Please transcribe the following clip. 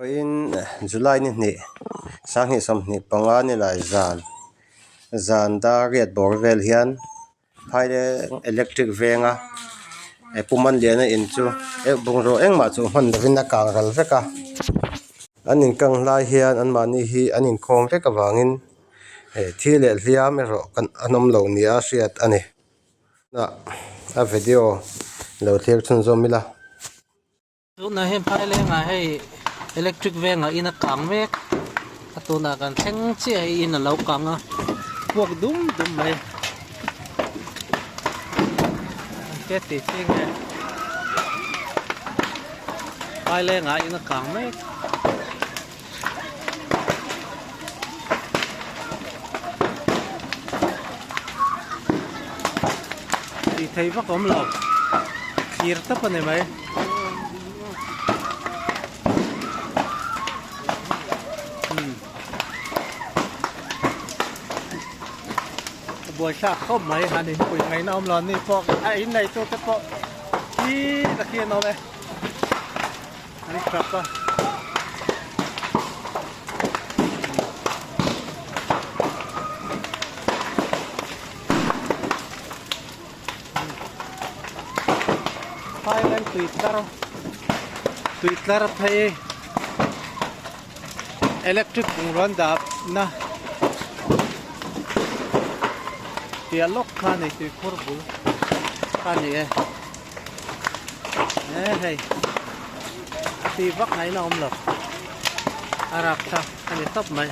in July ni hnih sang hi som hnih panga ni lai zan da riat bor vel hian phaile electric venga puman lian a in chu bungro engma chu hman lovin a kang ral veka anin kang lai hian an mani hi anin khawm vek awangin thil leh hliam ero kan anom lo ni a hriat ani na a video lo thlir chun zomila na hem phaile nga hei electric venga ina kang mek atuna kan theng chi ai ina lo kanga pok dum mai ke ti ching e phaile nga ina kang mek ti thei va kom lo kir ta pa ne mai buổi sáng không mấy hà này buổi ngày nào lần này phò ai này cho cái phò đi là kia nó đây đi khắp coi file Twitter phải electric run đạp na dialog kan itu korbu kan ya hey ti vak nai na om lo arab ta ani top mai